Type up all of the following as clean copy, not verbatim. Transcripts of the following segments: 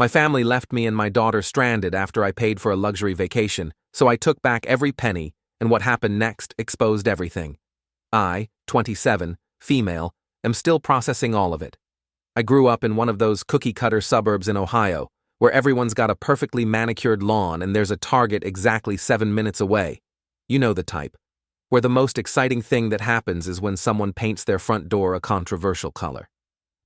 My family left me and my daughter stranded after I paid for a luxury vacation, so I took back every penny, and what happened next exposed everything. I, 27, female, am still processing all of it. I grew up in one of those cookie-cutter suburbs in Ohio, where everyone's got a perfectly manicured lawn and there's a Target exactly 7 minutes away. You know the type. Where the most exciting thing that happens is when someone paints their front door a controversial color.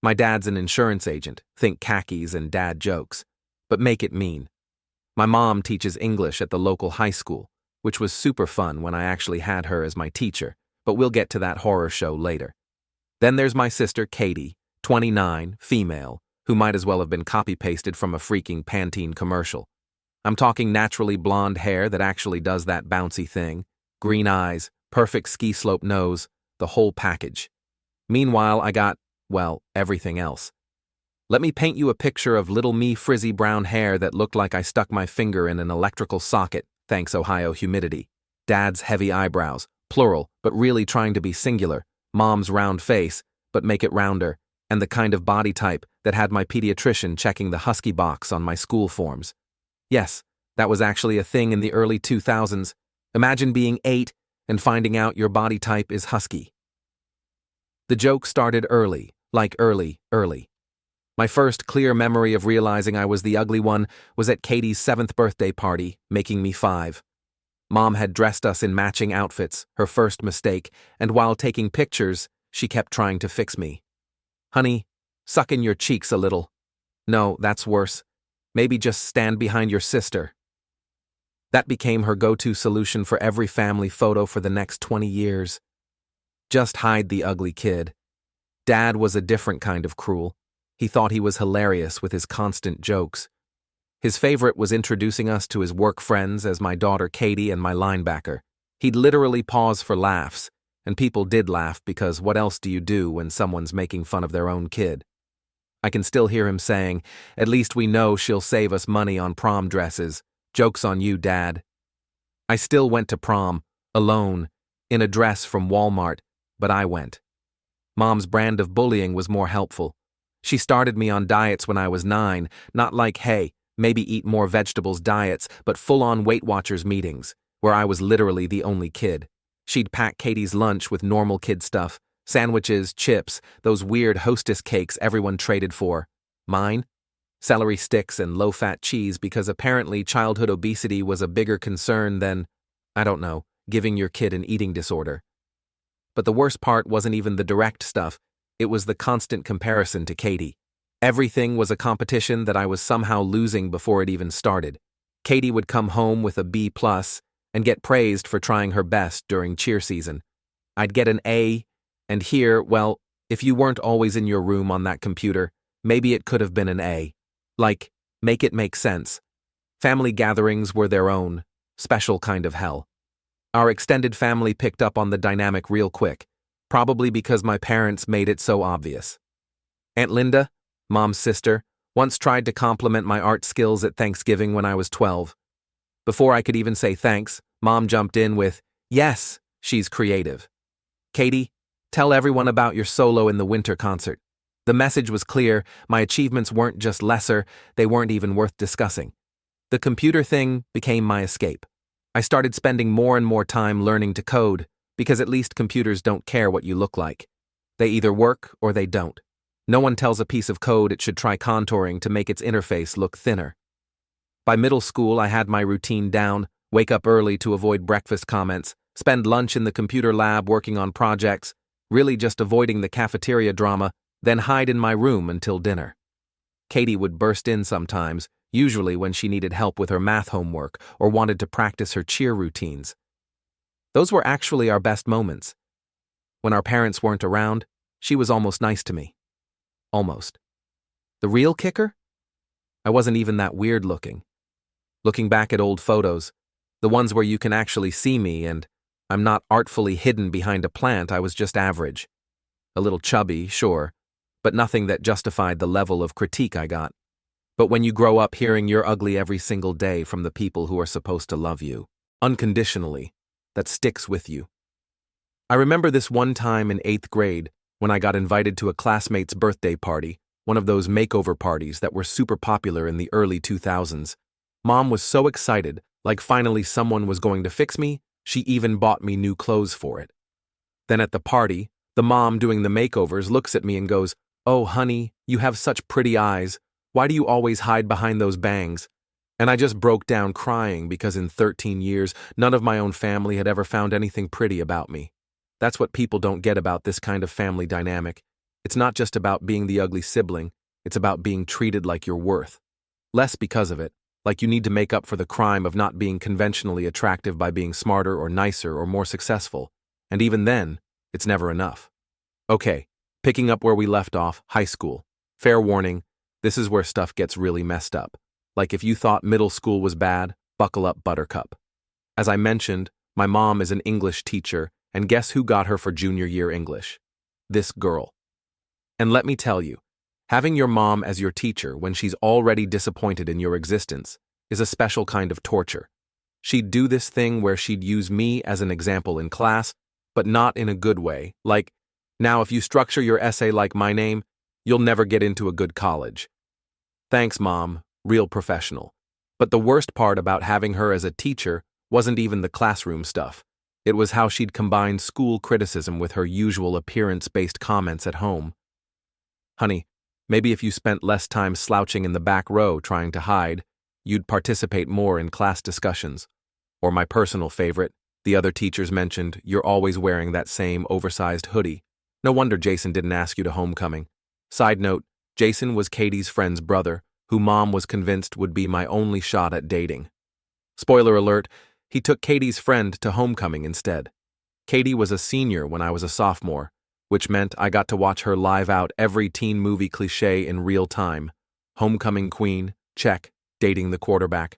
My dad's an insurance agent, think khakis and dad jokes, but make it mean. My mom teaches English at the local high school, which was super fun when I actually had her as my teacher, but we'll get to that horror show later. Then there's my sister Katie, 29, female, who might as well have been copy-pasted from a freaking Pantene commercial. I'm talking naturally blonde hair that actually does that bouncy thing, green eyes, perfect ski slope nose, the whole package. Meanwhile, I got, well, everything else. Let me paint you a picture of little me frizzy brown hair that looked like I stuck my finger in an electrical socket, thanks Ohio humidity. Dad's heavy eyebrows, plural, but really trying to be singular. Mom's round face, but make it rounder, and the kind of body type that had my pediatrician checking the husky box on my school forms. Yes, that was actually a thing in the early 2000s. Imagine being 8 and finding out your body type is husky. The joke started early, like early. My first clear memory of realizing I was the ugly one was at Katie's 7th birthday party, making me 5. Mom had dressed us in matching outfits, her first mistake, and while taking pictures, she kept trying to fix me. Honey, suck in your cheeks a little. No, that's worse. Maybe just stand behind your sister. That became her go-to solution for every family photo for the next 20 years. Just hide the ugly kid. Dad was a different kind of cruel. He thought he was hilarious with his constant jokes. His favorite was introducing us to his work friends as my daughter Katie and my linebacker. He'd literally pause for laughs, and people did laugh because what else do you do when someone's making fun of their own kid? I can still hear him saying, "At least we know she'll save us money on prom dresses. Joke's on you, Dad." I still went to prom, alone, in a dress from Walmart, but I went. Mom's brand of bullying was more helpful. She started me on diets when I was 9, not like, hey, maybe eat more vegetables diets, but full-on Weight Watchers meetings, where I was literally the only kid. She'd pack Katie's lunch with normal kid stuff, sandwiches, chips, those weird hostess cakes everyone traded for. Mine? Celery sticks and low-fat cheese because apparently childhood obesity was a bigger concern than, I don't know, giving your kid an eating disorder. But the worst part wasn't even the direct stuff, it was the constant comparison to Katie. Everything was a competition that I was somehow losing before it even started. Katie would come home with a B+ and get praised for trying her best during cheer season. I'd get an A, and here, well, if you weren't always in your room on that computer, maybe it could have been an A. Like, make it make sense. Family gatherings were their own, special kind of hell. Our extended family picked up on the dynamic real quick, probably because my parents made it so obvious. Aunt Linda, Mom's sister, once tried to compliment my art skills at Thanksgiving when I was 12. Before I could even say thanks, Mom jumped in with, "Yes, she's creative. Katie, tell everyone about your solo in the winter concert." The message was clear, my achievements weren't just lesser, they weren't even worth discussing. The computer thing became my escape. I started spending more and more time learning to code, because at least computers don't care what you look like. They either work or they don't. No one tells a piece of code it should try contouring to make its interface look thinner. By middle school, I had my routine down, wake up early to avoid breakfast comments, spend lunch in the computer lab working on projects, really just avoiding the cafeteria drama, then hide in my room until dinner. Katie would burst in sometimes, usually when she needed help with her math homework or wanted to practice her cheer routines. Those were actually our best moments. When our parents weren't around, she was almost nice to me. Almost. The real kicker? I wasn't even that weird looking. Looking back at old photos, the ones where you can actually see me and I'm not artfully hidden behind a plant, I was just average. A little chubby, sure, but nothing that justified the level of critique I got. But when you grow up hearing you're ugly every single day from the people who are supposed to love you, unconditionally, that sticks with you. I remember this one time in 8th grade when I got invited to a classmate's birthday party, one of those makeover parties that were super popular in the early 2000s. Mom was so excited, like finally someone was going to fix me, she even bought me new clothes for it. Then at the party, the mom doing the makeovers looks at me and goes, "Oh, honey, you have such pretty eyes. Why do you always hide behind those bangs?" And I just broke down crying because in 13 years, none of my own family had ever found anything pretty about me. That's what people don't get about this kind of family dynamic. It's not just about being the ugly sibling, it's about being treated like you're worth. Less because of it, like you need to make up for the crime of not being conventionally attractive by being smarter or nicer or more successful. And even then, it's never enough. Okay, picking up where we left off, high school. Fair warning, this is where stuff gets really messed up. Like if you thought middle school was bad, buckle up, buttercup. As I mentioned, my mom is an English teacher, and guess who got her for junior year English? This girl. And let me tell you, having your mom as your teacher when she's already disappointed in your existence is a special kind of torture. She'd do this thing where she'd use me as an example in class, but not in a good way, like, "Now if you structure your essay like my name, you'll never get into a good college." Thanks, Mom, real professional. But the worst part about having her as a teacher wasn't even the classroom stuff. It was how she'd combine school criticism with her usual appearance-based comments at home. "Honey, maybe if you spent less time slouching in the back row trying to hide, you'd participate more in class discussions." Or my personal favorite, the other teachers mentioned, "You're always wearing that same oversized hoodie. No wonder Jason didn't ask you to homecoming." Side note, Jason was Katie's friend's brother, who Mom was convinced would be my only shot at dating. Spoiler alert, he took Katie's friend to homecoming instead. Katie was a senior when I was a sophomore, which meant I got to watch her live out every teen movie cliché in real time. Homecoming queen, check, dating the quarterback.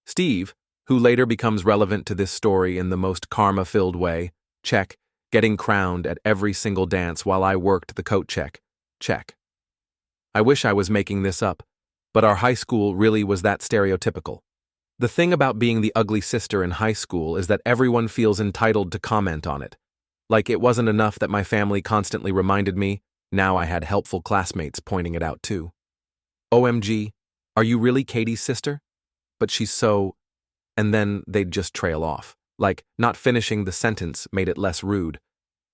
Steve, who later becomes relevant to this story in the most karma-filled way, check, getting crowned at every single dance while I worked the coat check. I wish I was making this up, but our high school really was that stereotypical. The thing about being the ugly sister in high school is that everyone feels entitled to comment on it. Like it wasn't enough that my family constantly reminded me, now I had helpful classmates pointing it out too. "OMG, are you really Katie's sister? But she's so..." And then they'd just trail off. Like, not finishing the sentence made it less rude.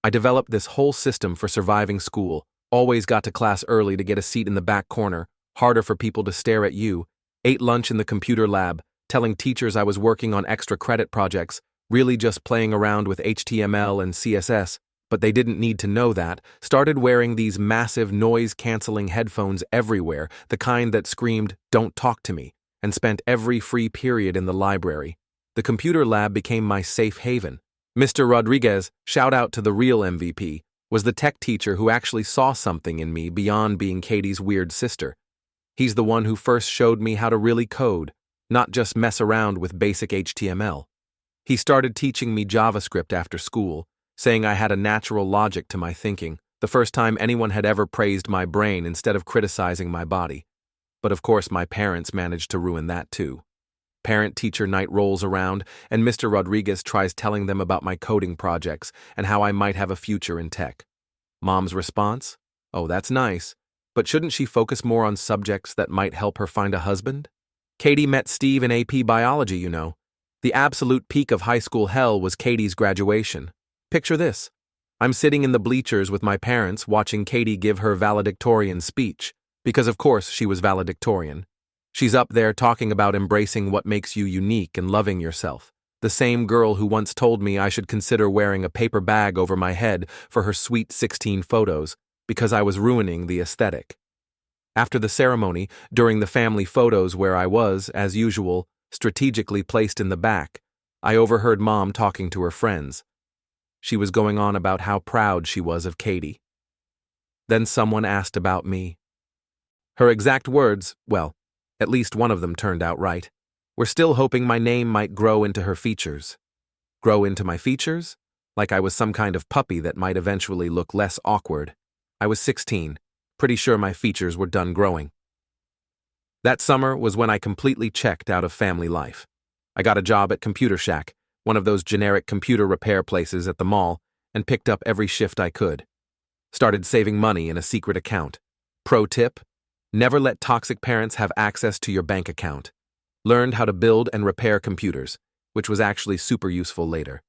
I developed this whole system for surviving school, always got to class early to get a seat in the back corner, harder for people to stare at you, ate lunch in the computer lab, telling teachers I was working on extra credit projects, really just playing around with HTML and CSS, but they didn't need to know that, started wearing these massive noise-canceling headphones everywhere, the kind that screamed, "Don't talk to me," and spent every free period in the library. The computer lab became my safe haven. Mr. Rodriguez, shout out to the real MVP, was the tech teacher who actually saw something in me beyond being Katie's weird sister. He's the one who first showed me how to really code, not just mess around with basic HTML. He started teaching me JavaScript after school, saying I had a natural logic to my thinking, the first time anyone had ever praised my brain instead of criticizing my body. But of course my parents managed to ruin that too. Parent-teacher night rolls around, and Mr. Rodriguez tries telling them about my coding projects and how I might have a future in tech. Mom's response? "Oh, that's nice, but shouldn't she focus more on subjects that might help her find a husband?" Katie met Steve in AP Biology, you know. The absolute peak of high school hell was Katie's graduation. Picture this. I'm sitting in the bleachers with my parents watching Katie give her valedictorian speech, because of course she was valedictorian. She's up there talking about embracing what makes you unique and loving yourself. The same girl who once told me I should consider wearing a paper bag over my head for her sweet 16 photos, because I was ruining the aesthetic. After the ceremony, during the family photos where I was, as usual, strategically placed in the back, I overheard Mom talking to her friends. She was going on about how proud she was of Katie. Then someone asked about me. Her exact words, well, at least one of them turned out right. We're still hoping my name might grow into her features. Grow into my features? Like I was some kind of puppy that might eventually look less awkward. I was 16. Pretty sure my features were done growing. That summer was when I completely checked out of family life. I got a job at Computer Shack, one of those generic computer repair places at the mall, and picked up every shift I could. Started saving money in a secret account. Pro tip: never let toxic parents have access to your bank account. Learned how to build and repair computers, which was actually super useful later.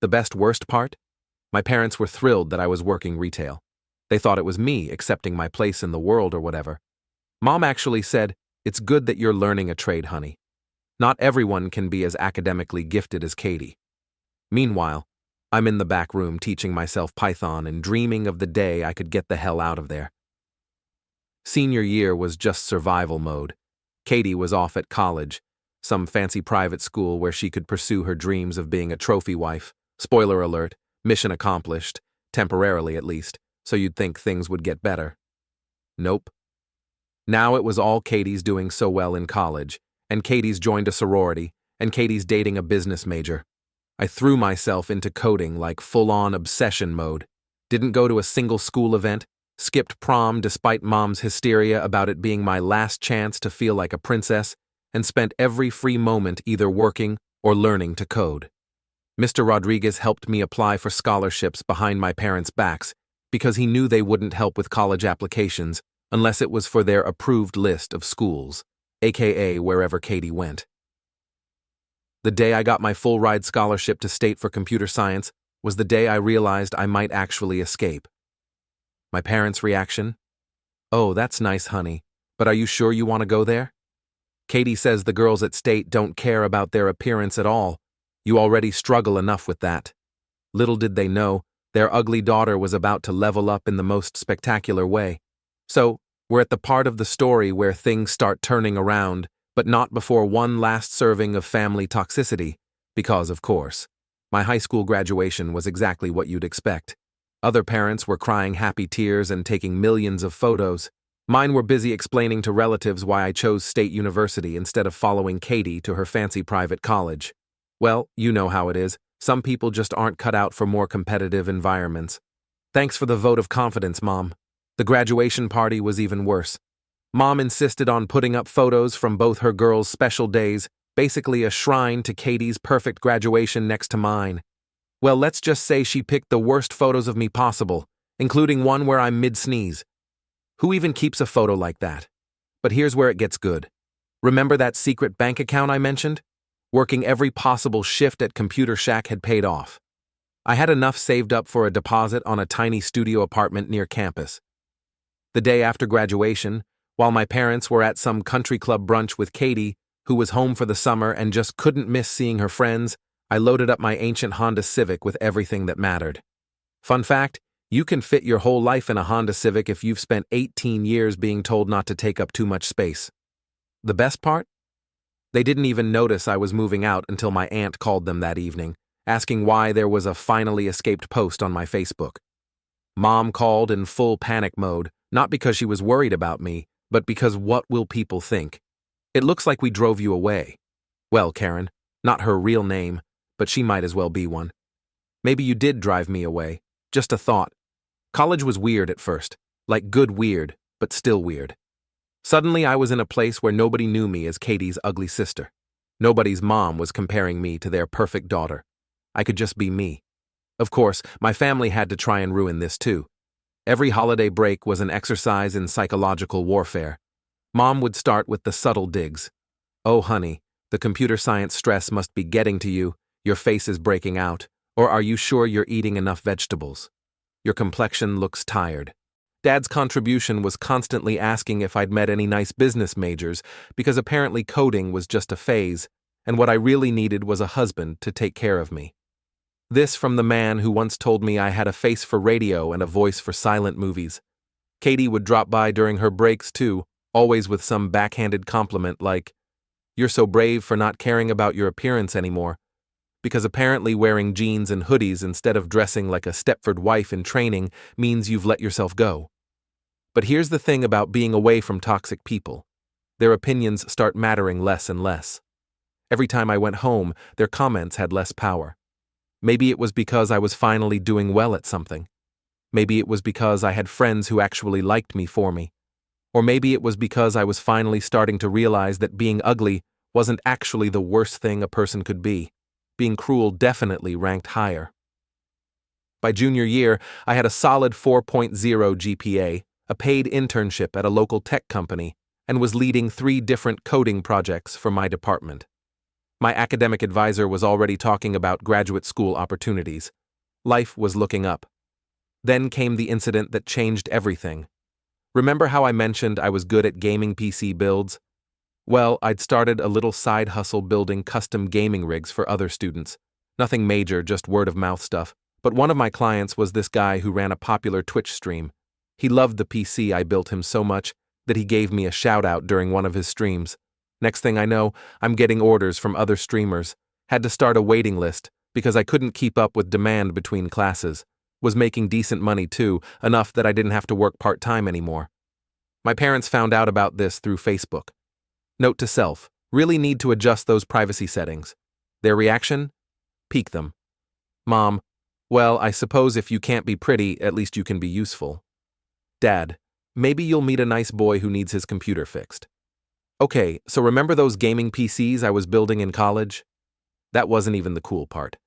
The worst part? My parents were thrilled that I was working retail. They thought it was me accepting my place in the world or whatever. Mom actually said, "It's good that you're learning a trade, honey. Not everyone can be as academically gifted as Katie." Meanwhile, I'm in the back room teaching myself Python and dreaming of the day I could get the hell out of there. Senior year was just survival mode. Katie was off at college, some fancy private school where she could pursue her dreams of being a trophy wife. Spoiler alert, mission accomplished, temporarily at least, so you'd think things would get better. Nope. Now it was all Katie's doing so well in college, and Katie's joined a sorority, and Katie's dating a business major. I threw myself into coding like full-on obsession mode. Didn't go to a single school event, skipped prom despite mom's hysteria about it being my last chance to feel like a princess, and spent every free moment either working or learning to code. Mr. Rodriguez helped me apply for scholarships behind my parents' backs because he knew they wouldn't help with college applications unless it was for their approved list of schools, aka wherever Katie went. The day I got my full-ride scholarship to state for computer science was the day I realized I might actually escape. My parents' reaction? "Oh, that's nice, honey, but are you sure you want to go there? Katie says the girls at state don't care about their appearance at all. You already struggle enough with that." Little did they know, their ugly daughter was about to level up in the most spectacular way. So, we're at the part of the story where things start turning around, but not before one last serving of family toxicity, because, of course, my high school graduation was exactly what you'd expect. Other parents were crying happy tears and taking millions of photos. Mine were busy explaining to relatives why I chose State University instead of following Katie to her fancy private college. Well, you know how it is. Some people just aren't cut out for more competitive environments. Thanks for the vote of confidence, Mom. The graduation party was even worse. Mom insisted on putting up photos from both her girls' special days, basically a shrine to Katie's perfect graduation next to mine. Well, let's just say she picked the worst photos of me possible, including one where I'm mid-sneeze. Who even keeps a photo like that? But here's where it gets good. Remember that secret bank account I mentioned? Working every possible shift at Computer Shack had paid off. I had enough saved up for a deposit on a tiny studio apartment near campus. The day after graduation, while my parents were at some country club brunch with Katie, who was home for the summer and just couldn't miss seeing her friends, I loaded up my ancient Honda Civic with everything that mattered. Fun fact, you can fit your whole life in a Honda Civic if you've spent 18 years being told not to take up too much space. The best part? They didn't even notice I was moving out until my aunt called them that evening, asking why there was a finally escaped post on my Facebook. Mom called in full panic mode, not because she was worried about me, but because what will people think? It looks like we drove you away. Well, Karen, not her real name, but she might as well be one. Maybe you did drive me away. Just a thought. College was weird at first, like good weird, but still weird. Suddenly I was in a place where nobody knew me as Katie's ugly sister. Nobody's mom was comparing me to their perfect daughter. I could just be me. Of course, my family had to try and ruin this too. Every holiday break was an exercise in psychological warfare. Mom would start with the subtle digs. "Oh, honey, the computer science stress must be getting to you. Your face is breaking out. Or are you sure you're eating enough vegetables? Your complexion looks tired." Dad's contribution was constantly asking if I'd met any nice business majors, because apparently coding was just a phase, and what I really needed was a husband to take care of me. This from the man who once told me I had a face for radio and a voice for silent movies. Katie would drop by during her breaks too, always with some backhanded compliment like, "You're so brave for not caring about your appearance anymore," because apparently wearing jeans and hoodies instead of dressing like a Stepford wife in training means you've let yourself go. But here's the thing about being away from toxic people. Their opinions start mattering less and less. Every time I went home, their comments had less power. Maybe it was because I was finally doing well at something. Maybe it was because I had friends who actually liked me for me. Or maybe it was because I was finally starting to realize that being ugly wasn't actually the worst thing a person could be. Being cruel definitely ranked higher. By junior year, I had a solid 4.0 GPA, a paid internship at a local tech company, and was leading 3 different coding projects for my department. My academic advisor was already talking about graduate school opportunities. Life was looking up. Then came the incident that changed everything. Remember how I mentioned I was good at gaming PC builds? Well, I'd started a little side hustle building custom gaming rigs for other students. Nothing major, just word-of-mouth stuff. But one of my clients was this guy who ran a popular Twitch stream. He loved the PC I built him so much that he gave me a shout-out during one of his streams. Next thing I know, I'm getting orders from other streamers. Had to start a waiting list because I couldn't keep up with demand between classes. Was making decent money too, enough that I didn't have to work part-time anymore. My parents found out about this through Facebook. Note to self, really need to adjust those privacy settings. Their reaction? Pique them. Mom, well, I suppose if you can't be pretty, at least you can be useful. Dad, maybe you'll meet a nice boy who needs his computer fixed. Okay, so remember those gaming PCs I was building in college? That wasn't even the cool part.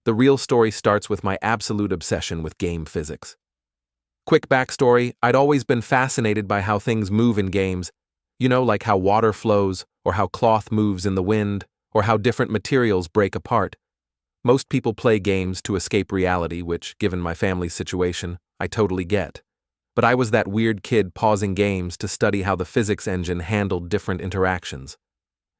The real story starts with my absolute obsession with game physics. Quick backstory, I'd always been fascinated by how things move in games. You know, like how water flows, or how cloth moves in the wind, or how different materials break apart. Most people play games to escape reality, which, given my family's situation, I totally get. But I was that weird kid pausing games to study how the physics engine handled different interactions.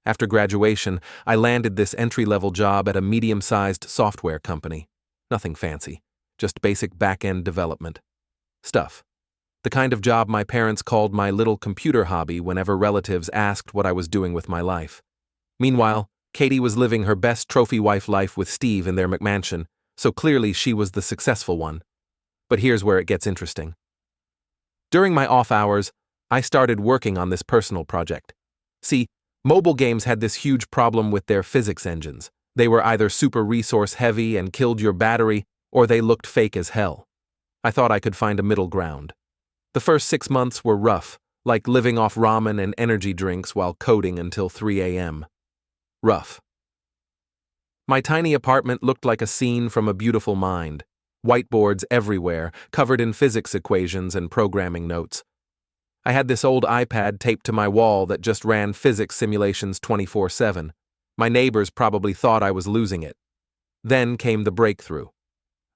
After graduation, I landed this entry-level job at a medium-sized software company. Nothing fancy, just basic back-end development stuff. The kind of job my parents called my little computer hobby whenever relatives asked what I was doing with my life. Meanwhile, Katie was living her best trophy wife life with Steve in their McMansion, so clearly she was the successful one. But here's where it gets interesting. During my off hours, I started working on this personal project. See, mobile games had this huge problem with their physics engines. They were either super resource heavy and killed your battery, or they looked fake as hell. I thought I could find a middle ground. The first 6 months were rough, like living off ramen and energy drinks while coding until 3 a.m. Rough. My tiny apartment looked like a scene from A Beautiful Mind. Whiteboards everywhere, covered in physics equations and programming notes. I had this old iPad taped to my wall that just ran physics simulations 24/7. My neighbors probably thought I was losing it. Then came the breakthrough.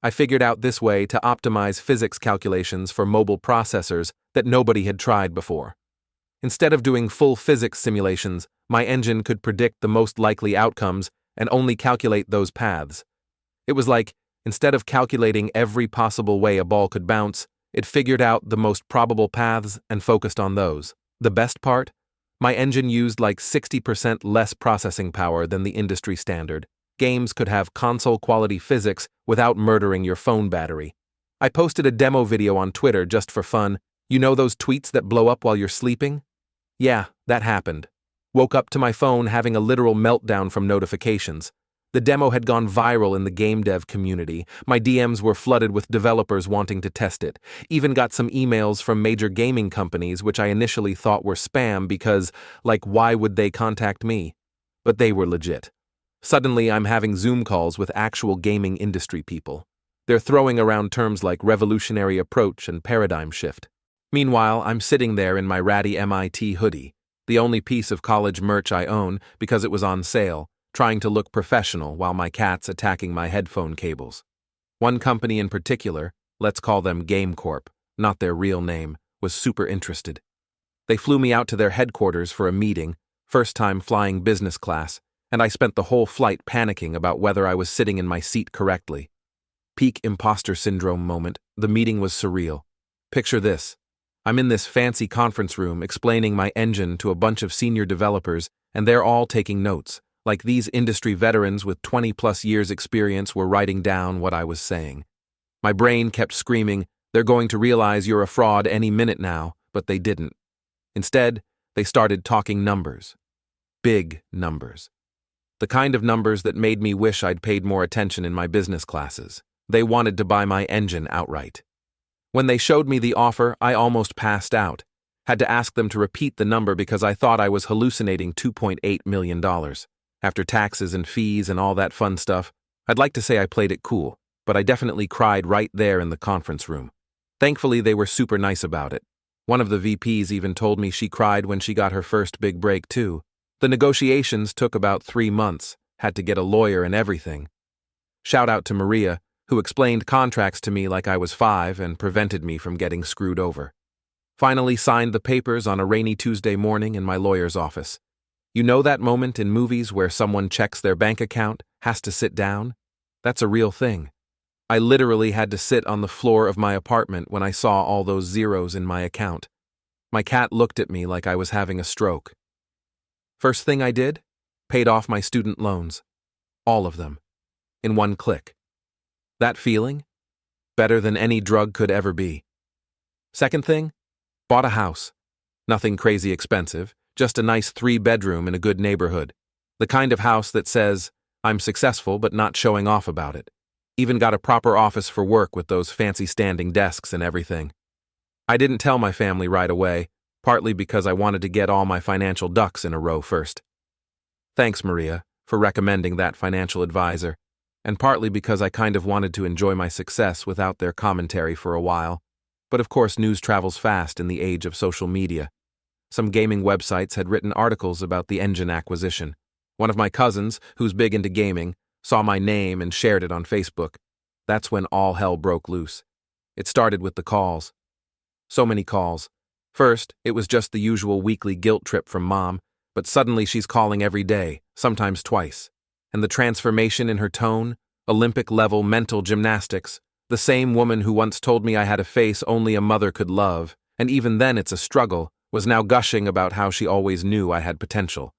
I figured out this way to optimize physics calculations for mobile processors that nobody had tried before. Instead of doing full physics simulations, my engine could predict the most likely outcomes and only calculate those paths. It was like, instead of calculating every possible way a ball could bounce, it figured out the most probable paths and focused on those. The best part? My engine used like 60% less processing power than the industry standard. Games could have console-quality physics without murdering your phone battery. I posted a demo video on Twitter just for fun. You know those tweets that blow up while you're sleeping? Yeah, that happened. Woke up to my phone having a literal meltdown from notifications. The demo had gone viral in the game dev community. My DMs were flooded with developers wanting to test it. Even got some emails from major gaming companies which I initially thought were spam because, like, why would they contact me? But they were legit. Suddenly, I'm having Zoom calls with actual gaming industry people. They're throwing around terms like revolutionary approach and paradigm shift. Meanwhile, I'm sitting there in my ratty MIT hoodie, the only piece of college merch I own because it was on sale, trying to look professional while my cat's attacking my headphone cables. One company in particular, let's call them Game Corp, not their real name, was super interested. They flew me out to their headquarters for a meeting, first time flying business class, and I spent the whole flight panicking about whether I was sitting in my seat correctly. Peak imposter syndrome moment, the meeting was surreal. Picture this. I'm in this fancy conference room explaining my engine to a bunch of senior developers, and they're all taking notes, like these industry veterans with 20-plus years experience were writing down what I was saying. My brain kept screaming, they're going to realize you're a fraud any minute now, but they didn't. Instead, they started talking numbers. Big numbers. The kind of numbers that made me wish I'd paid more attention in my business classes. They wanted to buy my engine outright. When they showed me the offer, I almost passed out. Had to ask them to repeat the number because I thought I was hallucinating $2.8 million. After taxes and fees and all that fun stuff, I'd like to say I played it cool, but I definitely cried right there in the conference room. Thankfully, they were super nice about it. One of the VPs even told me she cried when she got her first big break, too. The negotiations took about 3 months, had to get a lawyer and everything. Shout out to Maria, who explained contracts to me like I was 5 and prevented me from getting screwed over. Finally signed the papers on a rainy Tuesday morning in my lawyer's office. You know that moment in movies where someone checks their bank account, has to sit down? That's a real thing. I literally had to sit on the floor of my apartment when I saw all those zeros in my account. My cat looked at me like I was having a stroke. First thing I did? Paid off my student loans. All of them. In one click. That feeling? Better than any drug could ever be. Second thing? Bought a house. Nothing crazy expensive, just a nice 3-bedroom in a good neighborhood. The kind of house that says, I'm successful but not showing off about it. Even got a proper office for work with those fancy standing desks and everything. I didn't tell my family right away, partly because I wanted to get all my financial ducks in a row first. Thanks, Maria, for recommending that financial advisor, and partly because I kind of wanted to enjoy my success without their commentary for a while. But of course, news travels fast in the age of social media. Some gaming websites had written articles about the engine acquisition. One of my cousins, who's big into gaming, saw my name and shared it on Facebook. That's when all hell broke loose. It started with the calls. So many calls. First, it was just the usual weekly guilt trip from Mom, but suddenly she's calling every day, sometimes twice. And the transformation in her tone, Olympic-level mental gymnastics, the same woman who once told me I had a face only a mother could love, and even then it's a struggle, was now gushing about how she always knew I had potential.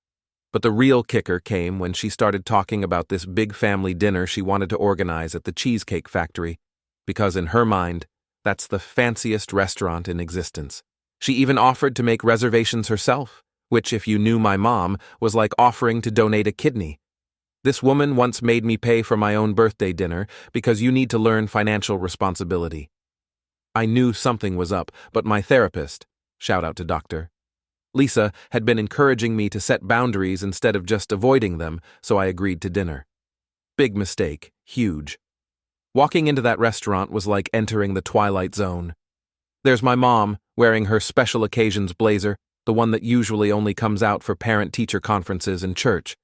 But the real kicker came when she started talking about this big family dinner she wanted to organize at the Cheesecake Factory, because in her mind, that's the fanciest restaurant in existence. She even offered to make reservations herself, which, if you knew my mom, was like offering to donate a kidney. This woman once made me pay for my own birthday dinner because you need to learn financial responsibility. I knew something was up, but my therapist, shout out to Dr. Lisa, had been encouraging me to set boundaries instead of just avoiding them, so I agreed to dinner. Big mistake, huge. Walking into that restaurant was like entering the Twilight Zone. There's my mom, wearing her special occasions blazer, the one that usually only comes out for parent-teacher conferences and church.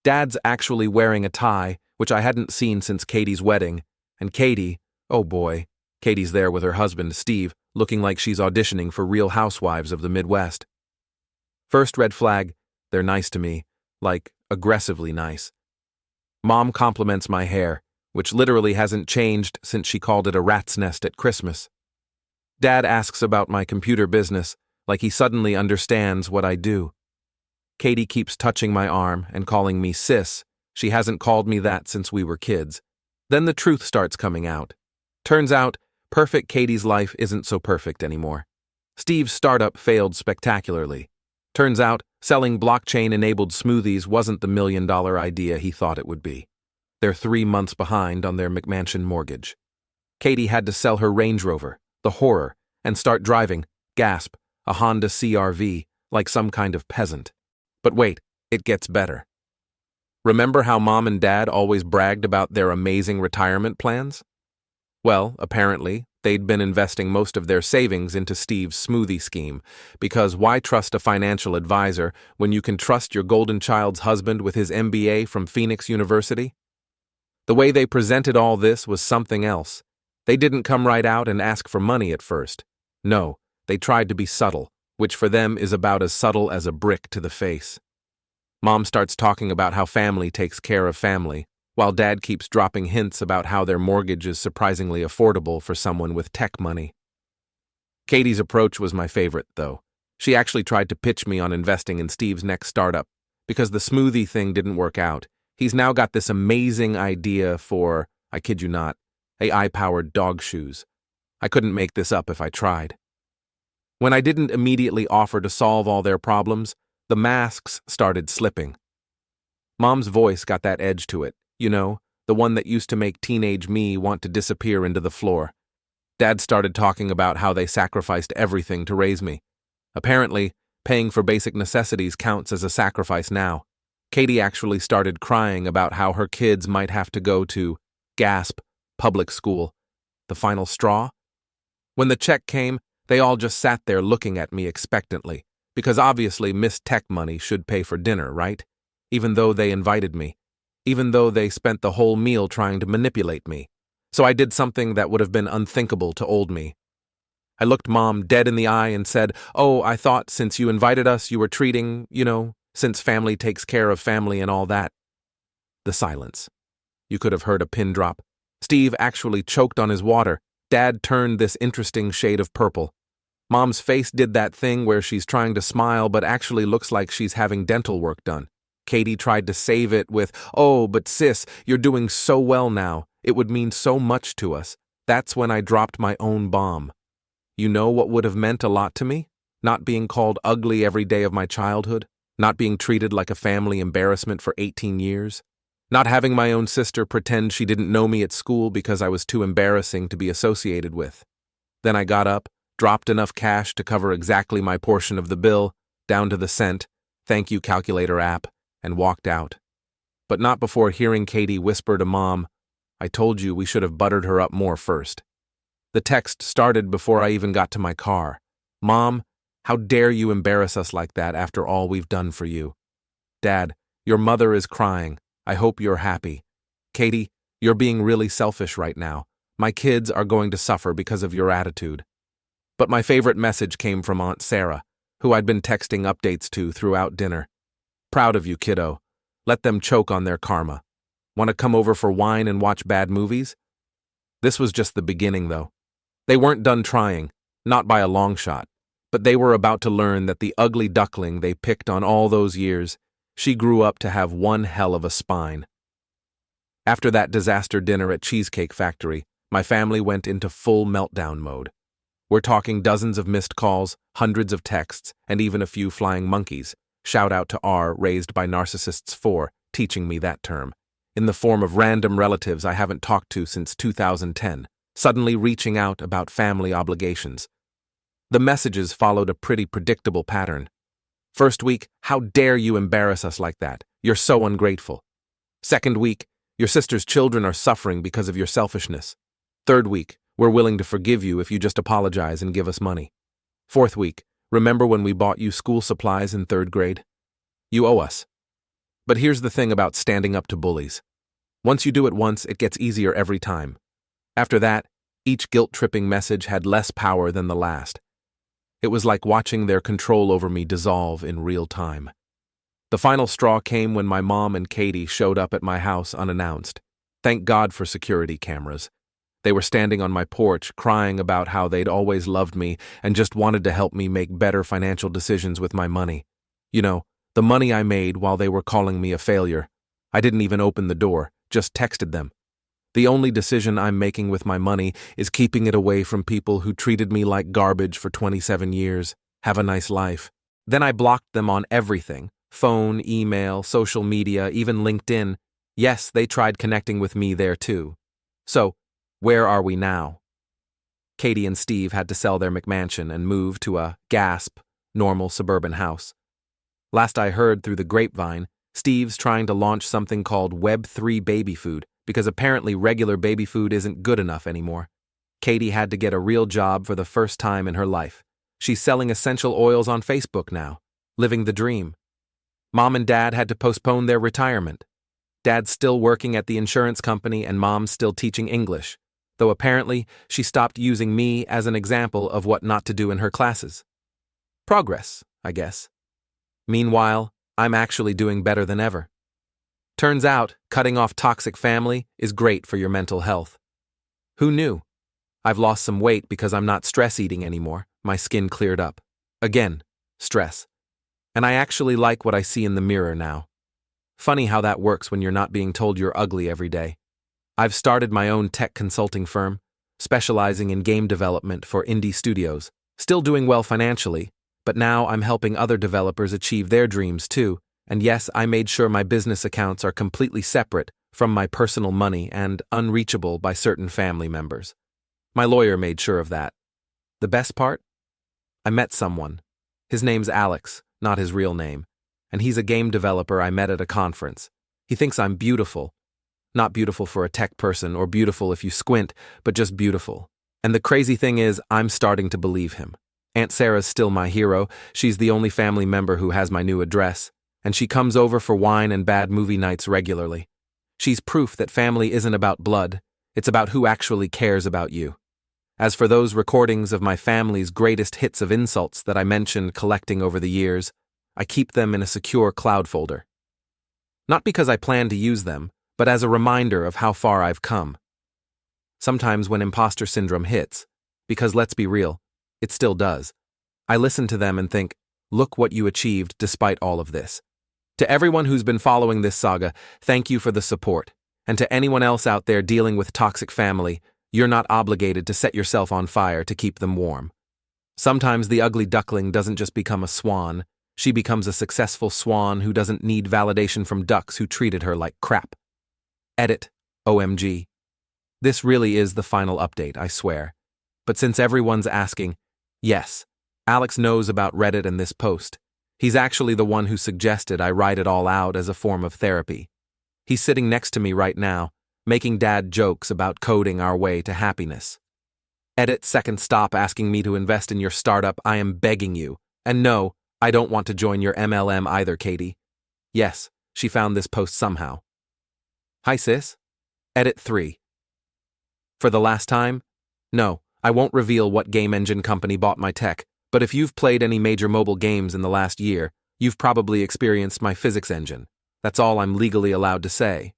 Dad's actually wearing a tie, which I hadn't seen since Katie's wedding, and Katie, oh boy, Katie's there with her husband, Steve, looking like she's auditioning for Real Housewives of the Midwest. First red flag, they're nice to me, like aggressively nice. Mom compliments my hair, which literally hasn't changed since she called it a rat's nest at Christmas. Dad asks about my computer business, like he suddenly understands what I do. Katie keeps touching my arm and calling me sis. She hasn't called me that since we were kids. Then the truth starts coming out. Turns out, perfect Katie's life isn't so perfect anymore. Steve's startup failed spectacularly. Turns out, selling blockchain-enabled smoothies wasn't the $1 million idea he thought it would be. They're 3 months behind on their McMansion mortgage. Katie had to sell her Range Rover, the horror, and start driving, gasp, a Honda CR-V, like some kind of peasant. But wait, it gets better. Remember how Mom and Dad always bragged about their amazing retirement plans? Well, apparently, they'd been investing most of their savings into Steve's smoothie scheme, because why trust a financial advisor when you can trust your golden child's husband with his MBA from Phoenix University? The way they presented all this was something else. They didn't come right out and ask for money at first. No, they tried to be subtle, which for them is about as subtle as a brick to the face. Mom starts talking about how family takes care of family, while Dad keeps dropping hints about how their mortgage is surprisingly affordable for someone with tech money. Katie's approach was my favorite, though. She actually tried to pitch me on investing in Steve's next startup, because the smoothie thing didn't work out. He's now got this amazing idea for, I kid you not, AI-powered dog shoes. I couldn't make this up if I tried. When I didn't immediately offer to solve all their problems, the masks started slipping. Mom's voice got that edge to it, you know, the one that used to make teenage me want to disappear into the floor. Dad started talking about how they sacrificed everything to raise me. Apparently, paying for basic necessities counts as a sacrifice now. Katie actually started crying about how her kids might have to go to, gasp, public school. The final straw? When the check came, They all just sat there looking at me expectantly, because obviously Miss Tech Money should pay for dinner, right? Even though they invited me. Even though they spent the whole meal trying to manipulate me. So I did something that would have been unthinkable to old me. I looked Mom dead in the eye and said, "Oh, I thought since you invited us you were treating, since family takes care of family and all that." The silence. You could have heard a pin drop. Steve actually choked on his water. Dad turned this interesting shade of purple. Mom's face did that thing where she's trying to smile but actually looks like she's having dental work done. Katie tried to save it with, "Oh, but sis, you're doing so well now. It would mean so much to us." That's when I dropped my own bomb. You know what would have meant a lot to me? Not being called ugly every day of my childhood. Not being treated like a family embarrassment for 18 years. Not having my own sister pretend she didn't know me at school because I was too embarrassing to be associated with. Then I got up, dropped enough cash to cover exactly my portion of the bill, down to the cent, thank you calculator app, and walked out. But not before hearing Katie whisper to Mom, "I told you we should have buttered her up more first." The text started before I even got to my car. "Mom, how dare you embarrass us like that after all we've done for you? Dad, your mother is crying. I hope you're happy. Katie, you're being really selfish right now. My kids are going to suffer because of your attitude." But my favorite message came from Aunt Sarah, who I'd been texting updates to throughout dinner. "Proud of you, kiddo. Let them choke on their karma. Want to come over for wine and watch bad movies?" This was just the beginning, though. They weren't done trying, not by a long shot, but they were about to learn that the ugly duckling they picked on all those years, she grew up to have one hell of a spine. After that disaster dinner at Cheesecake Factory, my family went into full meltdown mode. We're talking dozens of missed calls, hundreds of texts, and even a few flying monkeys. Shout out to R, raised by Narcissists 4, teaching me that term. In the form of random relatives I haven't talked to since 2010, suddenly reaching out about family obligations. The messages followed a pretty predictable pattern. First week, "How dare you embarrass us like that? You're so ungrateful." Second week, "Your sister's children are suffering because of your selfishness." Third week, "We're willing to forgive you if you just apologize and give us money." Fourth week, "Remember when we bought you school supplies in 3rd grade? You owe us." But here's the thing about standing up to bullies. Once you do it once, it gets easier every time. After that, each guilt-tripping message had less power than the last. It was like watching their control over me dissolve in real time. The final straw came when my mom and Katie showed up at my house unannounced. Thank God for security cameras. They were standing on my porch, crying about how they'd always loved me and just wanted to help me make better financial decisions with my money. You know, the money I made while they were calling me a failure. I didn't even open the door, just texted them. The only decision I'm making with my money is keeping it away from people who treated me like garbage for 27 years. Have a nice life. Then I blocked them on everything. Phone, email, social media, even LinkedIn. Yes, they tried connecting with me there too. So, where are we now? Katie and Steve had to sell their McMansion and move to a, gasp, normal suburban house. Last I heard through the grapevine, Steve's trying to launch something called Web3 baby food, because apparently regular baby food isn't good enough anymore. Katie had to get a real job for the first time in her life. She's selling essential oils on Facebook now, living the dream. Mom and Dad had to postpone their retirement. Dad's still working at the insurance company and Mom's still teaching English, though apparently she stopped using me as an example of what not to do in her classes. Progress, I guess. Meanwhile, I'm actually doing better than ever. Turns out, cutting off toxic family is great for your mental health. Who knew? I've lost some weight because I'm not stress eating anymore. My skin cleared up. Again, stress. And I actually like what I see in the mirror now. Funny how that works when you're not being told you're ugly every day. I've started my own tech consulting firm, specializing in game development for indie studios. Still doing well financially, but now I'm helping other developers achieve their dreams too. And yes, I made sure my business accounts are completely separate from my personal money and unreachable by certain family members. My lawyer made sure of that. The best part? I met someone. His name's Alex, not his real name, and he's a game developer I met at a conference. He thinks I'm beautiful. Not beautiful for a tech person or beautiful if you squint, but just beautiful. And the crazy thing is, I'm starting to believe him. Aunt Sarah's still my hero. She's the only family member who has my new address, and she comes over for wine and bad movie nights regularly. She's proof that family isn't about blood, it's about who actually cares about you. As for those recordings of my family's greatest hits of insults that I mentioned collecting over the years, I keep them in a secure cloud folder. Not because I plan to use them, but as a reminder of how far I've come. Sometimes when imposter syndrome hits, because let's be real, it still does, I listen to them and think, look what you achieved despite all of this. To everyone who's been following this saga, thank you for the support. And to anyone else out there dealing with toxic family, you're not obligated to set yourself on fire to keep them warm. Sometimes the ugly duckling doesn't just become a swan, she becomes a successful swan who doesn't need validation from ducks who treated her like crap. Edit, OMG. This really is the final update, I swear. But since everyone's asking, yes, Alex knows about Reddit and this post. He's actually the one who suggested I write it all out as a form of therapy. He's sitting next to me right now, making dad jokes about coding our way to happiness. Edit, second, stop asking me to invest in your startup, I am begging you. And no, I don't want to join your MLM either, Katie. Yes, she found this post somehow. Hi sis. Edit 3. For the last time? No, I won't reveal what game engine company bought my tech, but if you've played any major mobile games in the last year, you've probably experienced my physics engine. That's all I'm legally allowed to say.